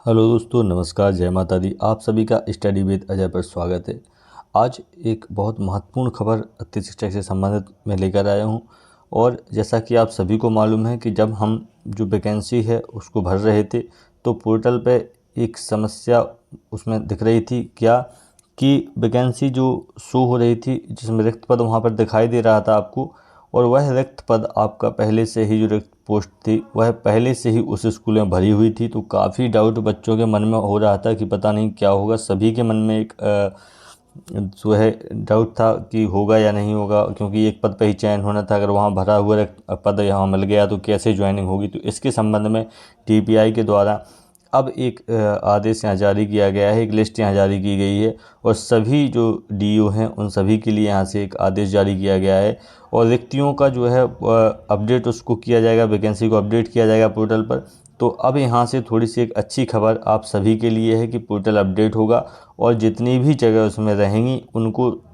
Hello दोस्तों, नमस्कार, जय माता दी। आप सभी का स्टडी विद अजय पर स्वागत है। आज एक बहुत महत्वपूर्ण खबर अति शिक्षक से संबंधित मैं लेकर आया हूं। और जैसा कि आप सभी को मालूम है कि जब हम जो वैकेंसी है उसको भर रहे थे तो पोर्टल पे एक समस्या उसमें दिख रही थी क्या कि वैकेंसी जो शो हो रही थी जिसमें रिक्त पद वहाँ पर दिखाई दे रहा था आपको, और वह रिक्त पद आपका पहले से ही जो रिक्त पोस्ट थी वह पहले से ही उस स्कूल में भरी हुई थी। तो काफ़ी डाउट बच्चों के मन में हो रहा था कि पता नहीं क्या होगा। सभी के मन में एक जो है डाउट था कि होगा या नहीं होगा, क्योंकि एक पद पे ही चयन होना था। अगर वहाँ भरा हुआ पद यहाँ मिल गया तो कैसे ज्वाइनिंग होगी। तो इसके संबंध में टीपीआई के द्वारा अब एक आदेश यहाँ जारी किया गया है, एक लिस्ट यहाँ जारी की गई है और सभी जो डीओ हैं उन सभी के लिए यहाँ से एक आदेश जारी किया गया है। और रिक्तियों का जो है अपडेट उसको किया जाएगा, वैकेंसी को अपडेट किया जाएगा पोर्टल पर। तो अब यहाँ से थोड़ी सी एक अच्छी खबर आप सभी के लिए है कि पोर्टल अपडेट होगा और जितनी भी जगह उसमें रहेंगी उनको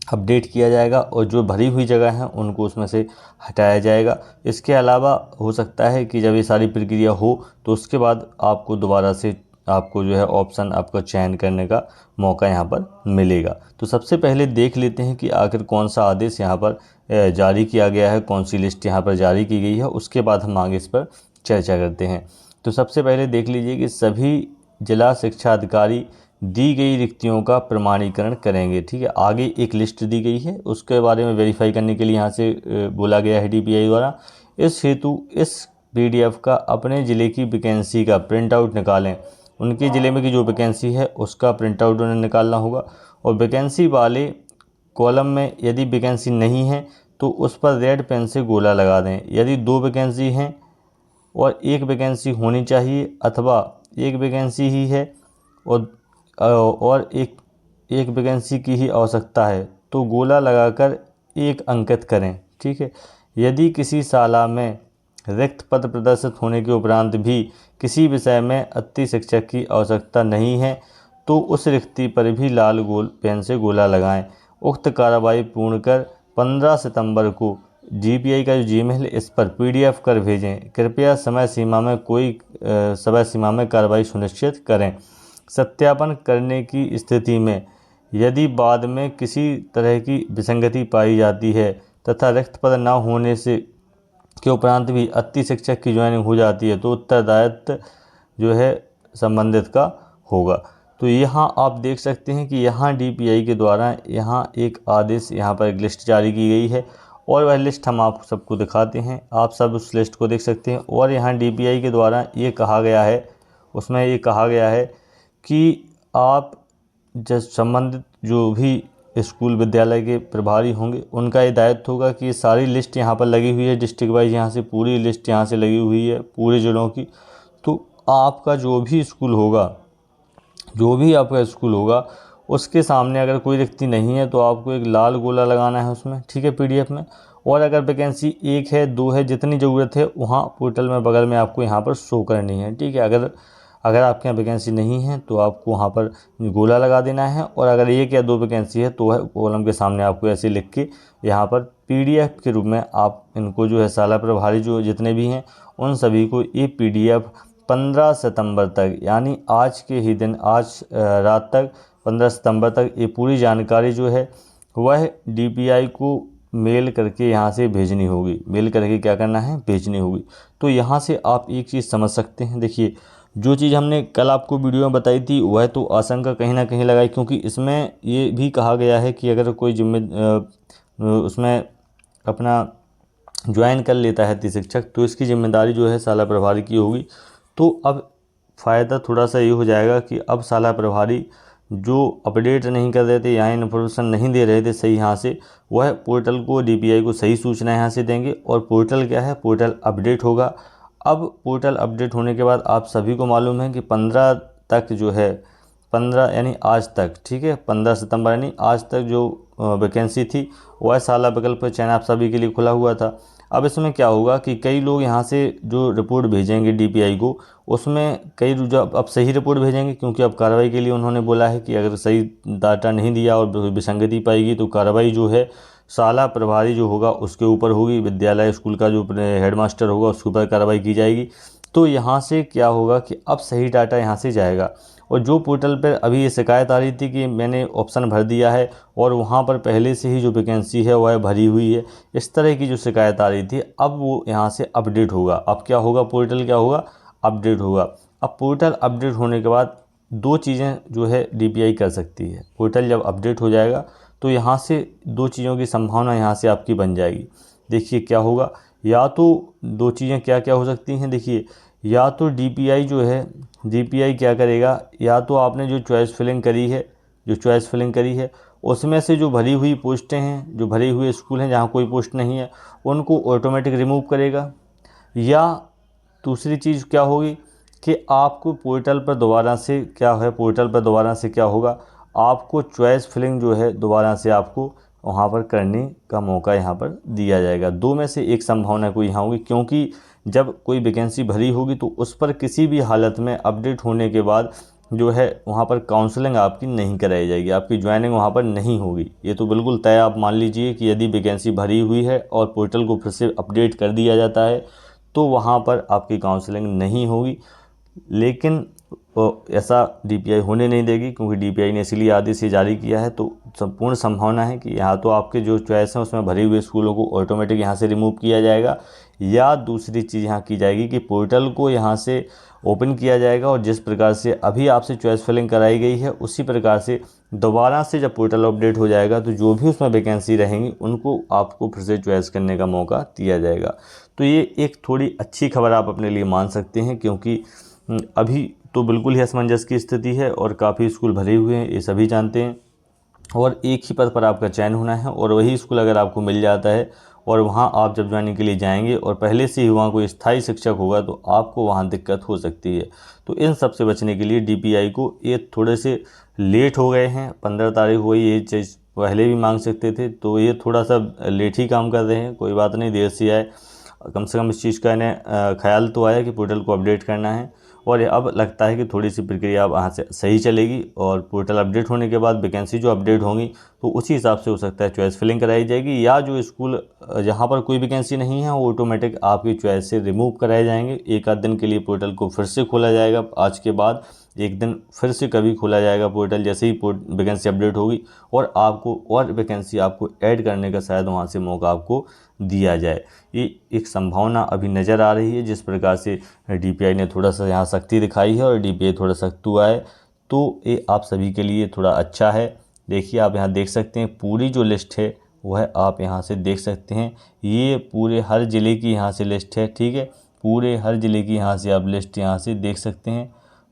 अपडेट किया जाएगा और जो भरी हुई जगह हैं उनको उसमें से हटाया जाएगा। इसके अलावा हो सकता है कि जब ये सारी प्रक्रिया हो तो उसके बाद आपको दोबारा से आपको जो है ऑप्शन आपका चयन करने का मौका यहाँ पर मिलेगा। तो सबसे पहले देख लेते हैं कि आखिर कौन सा आदेश यहाँ पर जारी किया गया है, कौन सी लिस्ट यहाँ पर जारी की गई है। उसके बाद हम आगे इस पर चर्चा करते हैं। तो सबसे पहले देख लीजिए कि सभी जिला शिक्षा अधिकारी दी गई रिक्तियों का प्रमाणीकरण करेंगे। ठीक है, आगे एक लिस्ट दी गई है, उसके बारे में वेरीफाई करने के लिए यहाँ से बोला गया है टीपीआई द्वारा। इस हेतु इस पीडीएफ का अपने ज़िले की वैकेंसी का प्रिंट आउट निकालें। उनके ज़िले में की जो वैकेंसी है उसका प्रिंट आउट उन्हें निकालना होगा और वैकेंसी वाले कॉलम में यदि वैकेंसी नहीं है तो उस पर रेड पेन से गोला लगा दें। यदि 2 वैकेंसी हैं और 1 वैकेंसी होनी चाहिए अथवा 1 वैकेंसी ही है और एक वैकेंसी की ही आवश्यकता है तो गोला लगाकर 1 अंकित करें। ठीक है, यदि किसी शाला में रिक्त पद प्रदर्शित होने के उपरांत भी किसी विषय में अति शिक्षक की आवश्यकता नहीं है तो उस रिक्ति पर भी लाल पेन से गोला लगाएं। उक्त कार्रवाई पूर्ण कर 15 सितंबर को जीपीआई का जो जीमेल इस पर पीडीएफ कर भेजें। कृपया समय सीमा में कार्रवाई सुनिश्चित करें। सत्यापन करने की स्थिति में यदि बाद में किसी तरह की विसंगति पाई जाती है तथा रिक्त पद न होने से के उपरांत भी अति शिक्षक की ज्वाइनिंग हो जाती है तो उत्तरदायित्व जो है संबंधित का होगा। तो यहाँ आप देख सकते हैं कि यहाँ डीपीआई के द्वारा यहाँ एक आदेश यहाँ पर एक लिस्ट जारी की गई है और वह लिस्ट हम आप सबको दिखाते हैं। आप सब उस लिस्ट को देख सकते हैं और यहाँ डीपीआई के द्वारा ये कहा गया है, उसमें ये कहा गया है कि आप संबंधित जो भी स्कूल विद्यालय के प्रभारी होंगे उनका ये दायित्व होगा कि ये सारी लिस्ट यहाँ पर लगी हुई है, डिस्ट्रिक्ट वाइज यहाँ से पूरी लिस्ट यहाँ से लगी हुई है पूरे ज़िलों की। तो आपका जो भी आपका स्कूल होगा उसके सामने अगर कोई रिक्ति नहीं है तो आपको एक लाल गोला लगाना है उसमें। ठीक है, पीडीएफ में। और अगर वैकेंसी 1 है 2 है जितनी ज़रूरत है वहाँ पोर्टल में बगल में आपको यहाँ पर शो करनी है। ठीक है, अगर आपके यहाँ वैकेंसी नहीं है तो आपको वहाँ पर गोला लगा देना है और अगर 1 या 2 वैकेंसी है तो वह कॉलम के सामने आपको ऐसे लिख के यहाँ पर पीडीएफ के रूप में आप इनको जो है शाला प्रभारी जो जितने भी हैं उन सभी को ये पीडीएफ 15 सितंबर तक, यानी आज के ही दिन, आज रात तक 15 सितंबर तक ये पूरी जानकारी जो है वह डीपीआई को मेल करके यहाँ से भेजनी होगी। मेल करके क्या करना है, भेजनी होगी। तो यहाँ से आप एक चीज़ समझ सकते हैं। देखिए, जो चीज़ हमने कल आपको वीडियो में बताई थी वह तो आशंका कहीं ना कहीं लगाई, क्योंकि इसमें ये भी कहा गया है कि अगर कोई उसमें अपना ज्वाइन कर लेता है अति शिक्षक तो इसकी जिम्मेदारी जो है शाला प्रभारी की होगी। तो अब फ़ायदा थोड़ा सा ये हो जाएगा कि अब शाला प्रभारी जो अपडेट नहीं कर रहे थे, यहाँ इन्फॉर्मेशन नहीं दे रहे थे सही यहाँ से, वह पोर्टल को डीपीआई को सही सूचना यहाँ से देंगे और पोर्टल क्या है, पोर्टल अपडेट होगा। अब पोर्टल अपडेट होने के बाद आप सभी को मालूम है कि 15 तक जो है 15 यानी आज तक, ठीक है, 15 सितंबर यानी आज तक जो वैकेंसी थी वह शाला विकल्प पर चयन आप सभी के लिए खुला हुआ था। अब इसमें क्या होगा कि कई लोग यहाँ से जो रिपोर्ट भेजेंगे डीपीआई को उसमें कई जो अब सही रिपोर्ट भेजेंगे, क्योंकि अब कार्रवाई के लिए उन्होंने बोला है कि अगर सही डाटा नहीं दिया और विसंगति पाएगी तो कार्रवाई जो है शाला प्रभारी जो होगा उसके ऊपर होगी, विद्यालय स्कूल का जो हेडमास्टर होगा उसके ऊपर कार्रवाई की जाएगी। तो यहाँ से क्या होगा कि अब सही डाटा यहाँ से जाएगा। और जो पोर्टल पर अभी ये शिकायत आ रही थी कि मैंने ऑप्शन भर दिया है और वहाँ पर पहले से ही जो वैकेंसी है वह भरी हुई है, इस तरह की जो शिकायत आ रही थी, अब वो यहाँ से अपडेट होगा। अब क्या होगा, पोर्टल क्या होगा, अपडेट होगा। अब पोर्टल अपडेट होने के बाद दो चीज़ें जो है DPI कर सकती है। पोर्टल जब अपडेट हो जाएगा तो यहाँ से दो चीज़ों की संभावना यहाँ से आपकी बन जाएगी। देखिए क्या होगा, या तो दो चीज़ें क्या क्या हो सकती हैं। देखिए, या तो DPI जो है, DPI क्या करेगा, या तो आपने जो चॉइस फिलिंग करी है उसमें से जो भरी हुई पोस्टें हैं, जो भरे हुए स्कूल हैं जहाँ कोई पोस्ट नहीं है, उनको ऑटोमेटिक रिमूव करेगा। या दूसरी चीज़ क्या होगी कि आपको पोर्टल पर दोबारा से क्या होगा, आपको चॉइस फिलिंग जो है दोबारा से आपको वहाँ पर करने का मौका यहाँ पर दिया जाएगा। दो में से एक संभावना कोई यहाँ होगी, क्योंकि जब कोई वैकेंसी भरी होगी तो उस पर किसी भी हालत में अपडेट होने के बाद जो है वहाँ पर काउंसलिंग आपकी नहीं कराई जाएगी, आपकी ज्वाइनिंग वहाँ पर नहीं होगी। ये तो बिल्कुल तय आप मान लीजिए कि यदि वैकेंसी भरी हुई है और पोर्टल को फिर से अपडेट कर दिया जाता है तो वहाँ पर आपकी काउंसलिंग नहीं होगी। लेकिन ऐसा DPI होने नहीं देगी, क्योंकि DPI ने इसलिए आदेश जारी किया है। तो संपूर्ण संभावना है कि यहाँ तो आपके जो चॉइस हैं उसमें भरे हुए स्कूलों को ऑटोमेटिक यहाँ से रिमूव किया जाएगा, या दूसरी चीज़ यहाँ की जाएगी कि पोर्टल को यहाँ से ओपन किया जाएगा और जिस प्रकार से अभी आपसे चॉइस फिलिंग कराई गई है उसी प्रकार से दोबारा से जब पोर्टल अपडेट हो जाएगा तो जो भी उसमें वैकेंसी रहेंगी उनको आपको फिर से चॉइस करने का मौका दिया जाएगा। तो ये एक थोड़ी अच्छी खबर आप अपने लिए मान सकते हैं, क्योंकि अभी तो बिल्कुल ही असमंजस की स्थिति है और काफ़ी स्कूल भरे हुए हैं, ये सभी जानते हैं। और एक ही पद पर आपका चयन होना है और वही स्कूल अगर आपको मिल जाता है और वहाँ आप जब ज्वाइनिंग के लिए जाएंगे और पहले से ही वहाँ कोई स्थायी शिक्षक होगा तो आपको वहाँ दिक्कत हो सकती है। तो इन सब से बचने के लिए DPI को ये थोड़े से लेट हो गए हैं, 15 तारीख हुई, ये चीज़ पहले भी मांग सकते थे, तो ये थोड़ा सा लेट ही काम कर रहे हैं। कोई बात नहीं, देर से आए, कम से कम इस चीज़ का इन्हें ख्याल तो आया कि पोर्टल को अपडेट करना है। और अब लगता है कि थोड़ी सी प्रक्रिया अब वहाँ से सही चलेगी और पोर्टल अपडेट होने के बाद वैकेंसी जो अपडेट होंगी तो उसी हिसाब से हो सकता है चॉइस फिलिंग कराई जाएगी, या जो स्कूल जहाँ पर कोई वैकेंसी नहीं है वो ऑटोमेटिक आपकी चॉइस से रिमूव कराए जाएंगे। एक आध दिन के लिए पोर्टल को फिर से खोला जाएगा, आज के बाद एक दिन फिर से कभी खोला जाएगा पोर्टल जैसे ही वैकेंसी अपडेट होगी, और आपको और वैकेंसी आपको ऐड करने का शायद वहाँ से मौका आपको दिया जाए। ये एक संभावना अभी नज़र आ रही है। जिस प्रकार से DPI ने थोड़ा सा यहाँ सख्ती दिखाई है और DPI थोड़ा सख्त हुआ है, तो ये आप सभी के लिए थोड़ा अच्छा है। देखिए, आप यहाँ देख सकते हैं पूरी जो लिस्ट है वह आप यहाँ से देख सकते हैं। ये पूरे हर ज़िले की यहाँ से लिस्ट है, ठीक है, पूरे हर ज़िले की यहाँ से आप लिस्ट यहाँ से देख सकते हैं।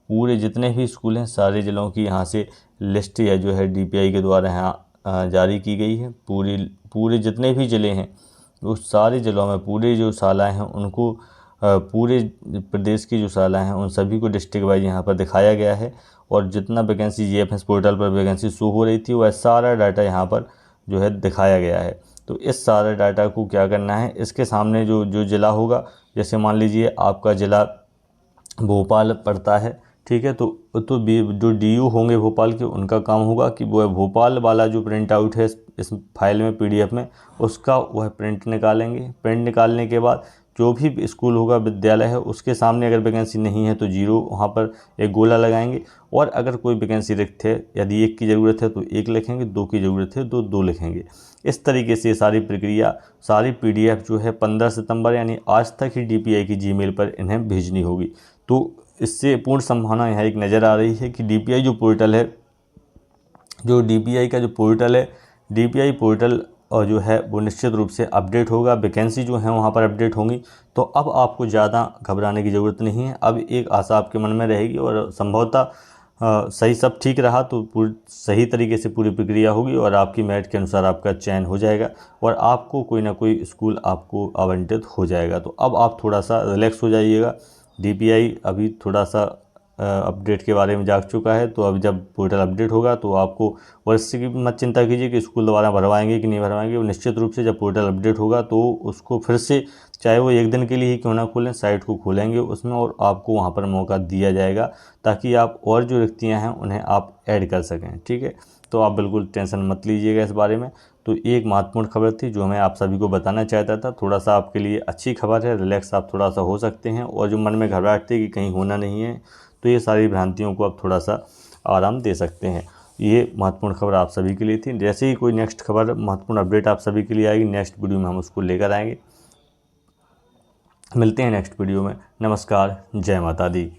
पूरे जितने भी स्कूल हैं सारे ज़िलों की यहाँ से लिस्ट या जो है DPI के द्वारा यहाँ जारी की गई है। पूरे जितने भी ज़िले हैं उस सारे ज़िलों में पूरे जो शालाएँ हैं उनको पूरे प्रदेश की जो शालाएँ हैं उन सभी को डिस्ट्रिक्ट वाइज यहाँ पर दिखाया गया है। और जितना वैकेंसी GFS पोर्टल पर वैकेंसी शो हो रही थी वह सारा डाटा यहाँ पर जो है दिखाया गया है। तो इस सारे डाटा को क्या करना है, इसके सामने जो ज़िला होगा, जैसे मान लीजिए आपका ज़िला भोपाल पड़ता है, ठीक है, तो जो DU होंगे भोपाल के उनका काम होगा कि वह भोपाल वाला जो प्रिंट आउट है इस फाइल में PDF में उसका वह प्रिंट निकालेंगे। प्रिंट निकालने के बाद जो भी स्कूल होगा, विद्यालय है, उसके सामने अगर वैकेंसी नहीं है तो 0 वहाँ पर एक गोला लगाएंगे। और अगर कोई वैकेंसी रिक्त है, यदि 1 की ज़रूरत है तो 1 लिखेंगे, 2 की ज़रूरत है तो 2 लिखेंगे। इस तरीके से सारी प्रक्रिया, सारी PDF जो है 15 सितंबर यानी आज तक ही DPI की Gmail पर इन्हें भेजनी होगी। तो इससे पूर्ण संभावना यहाँ एक नज़र आ रही है कि DPI जो पोर्टल है, जो DPI का जो पोर्टल है, DPI पोर्टल और जो है वो निश्चित रूप से अपडेट होगा। वैकेंसी जो है वहाँ पर अपडेट होंगी, तो अब आपको ज़्यादा घबराने की ज़रूरत नहीं है। अब एक आशा आपके मन में रहेगी और संभवतः सही सब ठीक रहा तो सही तरीके से पूरी प्रक्रिया होगी और आपकी मेरिट के अनुसार आपका चयन हो जाएगा और आपको कोई ना कोई स्कूल आपको आवंटित हो जाएगा। तो अब आप थोड़ा सा रिलैक्स हो जाइएगा। DPI अभी थोड़ा सा अपडेट के बारे में जाग चुका है, तो अब जब पोर्टल अपडेट होगा तो आपको वर्ष की मत चिंता कीजिए कि स्कूल दोबारा भरवाएंगे कि नहीं भरवाएंगे। वो निश्चित रूप से जब पोर्टल अपडेट होगा तो उसको फिर से, चाहे वो एक दिन के लिए ही क्यों ना खोलें, साइट को खोलेंगे उसमें और आपको वहाँ पर मौका दिया जाएगा ताकि आप और जो रिक्तियाँ हैं उन्हें आप ऐड कर सकें, ठीक है। तो आप बिल्कुल टेंशन मत लीजिएगा इस बारे में। तो तो ये एक महत्वपूर्ण खबर थी जो मैं आप सभी को बताना चाहता था। थोड़ा सा आपके लिए अच्छी खबर है, रिलैक्स आप थोड़ा सा हो सकते हैं, और जो मन में घबराहट थी कि कहीं होना नहीं है, तो ये सारी भ्रांतियों को आप थोड़ा सा आराम दे सकते हैं। ये महत्वपूर्ण खबर आप सभी के लिए थी। जैसे ही कोई नेक्स्ट खबर, महत्वपूर्ण अपडेट आप सभी के लिए आएगी, नेक्स्ट वीडियो में हम उसको लेकर आएंगे। मिलते हैं नेक्स्ट वीडियो में। नमस्कार, जय माता दी।